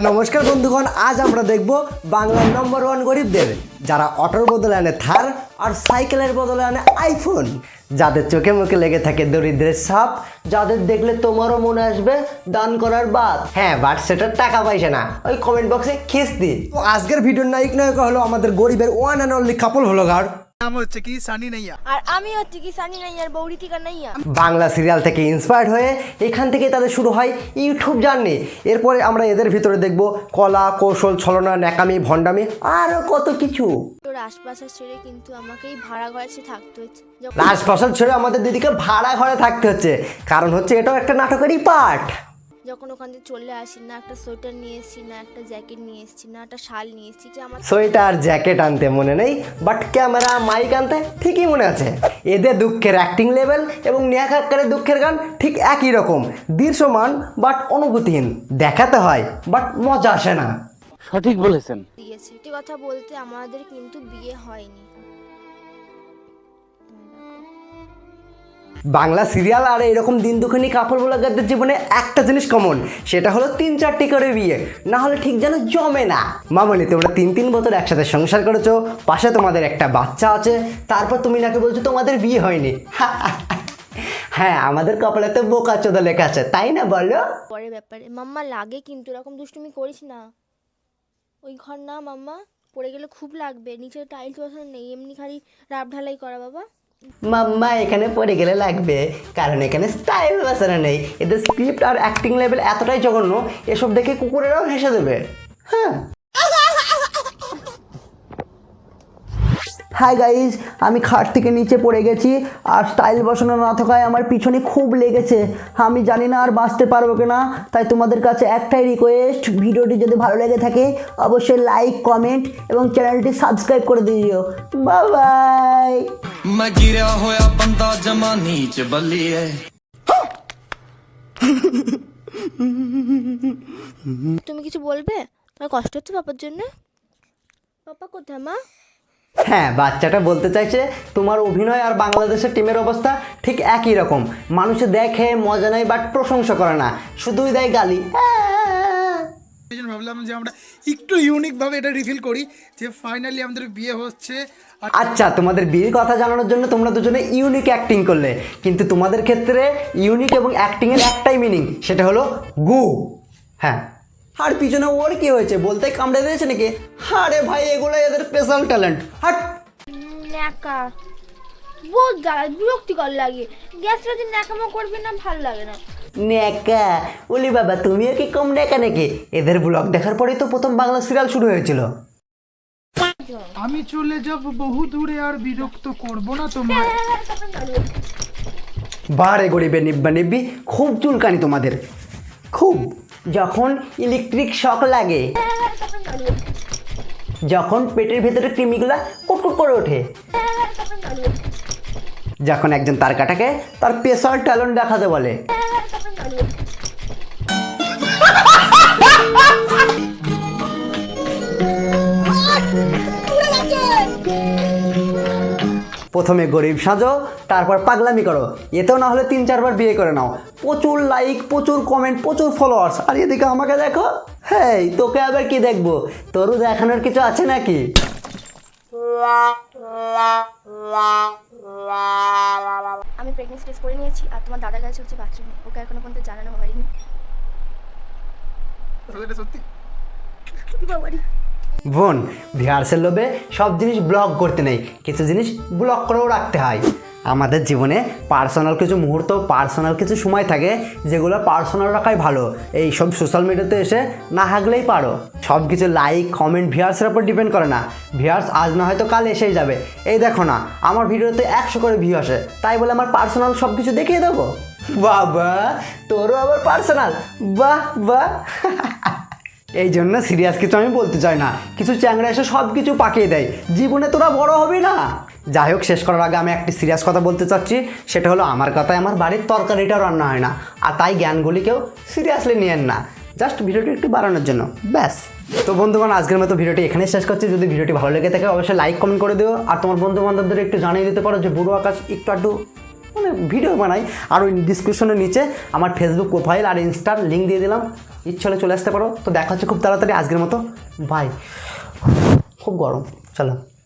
নমস্কার বন্ধুগণ, আজ আমরা দেখব বাংলার নম্বর ওয়ান গরিবদের, যারা অটোর বদলে আনে থার আর সাইকেলের বদলে আনে আইফোন, যাদের চোখে মুখে লেগে থাকে দরিদ্রের সাপ, যাদের দেখলে তোমারও মনে আসবে দান করার বাদ। হ্যাঁ, বাট সেটার টাকা পয়সা না, ওই কমেন্ট বক্সে খিস দি। তো আজকের ভিডিওর নায়ক নায়িকা হলো আমাদের গরিবের one and only couple vlogger. নাম হচ্ছে কি সানি নাইয়া, আর আমি হচ্ছে কি সানি নাইয়ার বউ ঋতিকা নাইয়া। বাংলা সিরিয়াল থেকে ইন্সপায়ার্ড হয়ে এখান থেকে তাদের শুরু হয় ইউটিউব জার্নি। এরপরে আমরা এদের ভিতরে দেখব কলা, কৌশল, ছলনা, ন্যাকামি, ভণ্ডামি আরও কত কিছু। তোর আশপাশে ছেড়ে কিন্তু আমাকেই ভাড়া ঘরে থাকতে হচ্ছে। লাস্ট বছর ছেড়ে আমাদের দিদিকে ভাড়া ঘরে থাকতে হচ্ছে, কারণ হচ্ছে এটাও একটা নাটকেরই পার্ট। যখন ওখান থেকে চলে আসি, না একটা সোয়েটার নিয়ে এসেছি, না একটা জ্যাকেট নিয়ে এসেছি, না একটা শাল নিয়ে এসেছি, যে আমার সোয়েটার জ্যাকেট আনতে মনে নেই, বাট ক্যামেরা মাইক আনতে ঠিকই মনে আছে। এদের দুঃখের অ্যাক্টিং লেভেল এবং নেহাকারের দুঃখের গান ঠিক একই রকম, দৃশ্যমান বাট অনুভূতিহীন। দেখাতে হয় বাট মজা আসে না। সঠিক বলেছেন। দিয়েছে একটি কথা বলতে, আমাদের কিন্তু বিয়ে হয়নি। বাংলা সিরিয়াল আর এরকম দিন দুখানি কাপড় ব্লগারদের জীবনে একটা জিনিস কমন, সেটা হলো 3-4টি করে বিয়ে, না হলে ঠিক যেন জমে না। মামনি, তোমরা 3 বছর একসাথে সংসার করেছো, পাশে তোমাদের একটা বাচ্চা আছে, তারপর তুমি নাকি বলছো তোমাদের বিয়ে হয়নি। হ্যাঁ, আমাদের কপালে তো বোকা চোদা লেখা আছে, তাই না বলো? পরের ব্যাপারে মাম্মা লাগে, কিন্তু এরকম দুষ্টুমি করিস না। ওই ঘর না মাম্মা, পড়ে গেলে খুব লাগবে। নিচে টাইলস বসানো নেই, এমনি খালি রাব ঢালাই করা। বাবা মাম্মা, এখানে পড়ে গেলে লাগবে, কারণ এখানে স্টাইল বাসানো নেই। এদের স্ক্রিপ্ট আর অ্যাক্টিং লেভেল এতটাই জঘন্য, এসব দেখে কুকুরেরাও হেসে দেবে। হ্যাঁ। হাই গাইজ, আমি খাট থেকে নিচে পড়ে গেছি আর স্টাইল বসানো না থাকায় আমার পিছনে খুব লেগেছে। আমি জানি না আর বাঁচতে পারবো কিনা, তাই তোমাদের কাছে একটাই রিকোয়েস্ট, ভিডিওটি যদি ভালো লেগে থাকে অবশ্যই লাইক, কমেন্ট এবং চ্যানেলটি সাবস্ক্রাইব করে দিও। Bye bye. मैं गिरा होया बंदा जमा नीच बलिए। তুমি কিছু বলবে? তোমার কষ্ট হচ্ছে পাপার জন্য? পাপা কোথায় মা? হ্যাঁ, বাচ্চাটা বলতে চাইছে তোমার অভিনয় আর বাংলাদেশের টিমের অবস্থা ঠিক একই রকম। মানুষে দেখে মজা নেয় বাট প্রশংসা করে না, শুধুই দেয় গালি। এই জন্য ভাবলাম যে আমরা একটু ইউনিক ভাবে এটা রিভিল করি যে ফাইনালি আমাদের বিয়ে হচ্ছে। আর আচ্ছা, তোমাদের বিয়ের কথা জানানোর জন্য তোমরা দুজনে ইউনিক অ্যাক্টিং করলে, কিন্তু তোমাদের ক্ষেত্রে ইউনিক এবং অ্যাক্টিংয়ের একটাই মিনিং, সেটা হলো গু। হ্যাঁ, আর পিছনে ওর কি হয়েছে, বলতে কামড়ে দিয়েছে নাকি? আরে ভাই, এগুলো এদের স্পেশাল ট্যালেন্ট। হাট। ন্যাকা বহুত জ্বালা, বিরক্তিকর লাগে। গ্যাসটা যে ন্যাকামো করবে না, ভালো লাগে না। নেকা ওলি বাবা, তুমিও কি কম নেকা নাকি? এদের ব্লগ দেখার পরেই তো প্রথম বাংলা সিরিয়াল শুরু হয়েছিল। আমি চলে যাব বহু দূরে, আর বিরক্ত করব না তোমার। বারে গরিবে নিব্বা নিব্বি, খুব চুলকানি তোমাদের, খুব। যখন ইলেকট্রিক শক লাগে, যখন পেটের ভেতরে কৃমিগুলা কুটকুট করে ওঠে, যখন একজন তার কাটাকে তার স্পেশাল ট্যালেন্ট দেখাতে বলে। প্রথমে গরিব সাজো, তারপর পাগলামি করো, এতেও না হলে 3-4 বার বিয়ে করে নাও। প্রচুর লাইক, প্রচুর কমেন্ট, প্রচুর ফলোয়ার্স, আর এদিকে আমাকে দেখো। হ্যাঁ, তোকে আবার কি দেখবো? তোরও দেখানোর কিছু আছে নাকি? আমি প্রেগনেন্সি টেস্ট করে নিয়েছি, আর তোমার দাদা গেছে হচ্ছে বাথরুমে, ওকে এখনো পর্যন্ত জানানো হয়নি। এটা সত্যি বাবারি বোন, ভিউয়ার্সের লোভে সব জিনিস ব্লগ করতে নেই, কিছু জিনিস ব্লগ করেও রাখতে হয়। আমাদের জীবনে পার্সোনাল কিছু মুহূর্ত, পার্সোনাল কিছু সময় থাকে যেগুলো পার্সোনাল রাখাই ভালো। এই সব সোশ্যাল মিডিয়াতে এসে না হাগলেই পারো। সব কিছু লাইক, কমেন্ট ভিউয়ার্সের উপর ডিপেন্ড করে না। ভিউয়ার্স আজ না হয়তো কাল এসেই যাবে। এই দেখো না, আমার ভিডিওতে 100 করে ভিউ আসে, তাই বলে আমার পার্সোনাল সব কিছু দেখিয়ে দেবো? বাবা, তোরও আবার পার্সোনাল? বাহ বাহ। এই জন্য সিরিয়াস কিছু আমি বলতে চাই না, কিছু চ্যাংড়া এসে সব কিছু পাকিয়ে দেয়, জীবনে তোরা বড় হবি না। যাই হোক, শেষ করার আগে আমি একটি সিরিয়াস কথা বলতে চাচ্ছি, সেটা হলো আমার কথায় আমার বাড়ির তরকারিটাও রান্না হয় না, আর তাই জ্ঞানগুলি কেউ সিরিয়াসলি নিয়েন না, জাস্ট ভিডিওটি একটু বাড়ানোর জন্য, ব্যাস। তো বন্ধুগণ, আজকের মতো ভিডিওটি এখানেই শেষ করছি। যদি ভিডিওটি ভালো লেগে থাকে অবশ্যই লাইক, কমেন্ট করে দিও, আর তোমার বন্ধু বান্ধবদের একটু জানিয়ে দিতে পারো যে বুড়ো আকাশ একটু আধটু মানে ভিডিও বানাই। আর ওই ডিসক্রিপশনের নিচে আমার ফেসবুক প্রোফাইল আর ইনস্টার লিঙ্ক দিয়ে দিলাম, ইচ্ছে হলে চলে আসতে পারো। তো দেখা হচ্ছে খুব তাড়াতাড়ি, আজকের মতো বাই। খুব গরম, চলো।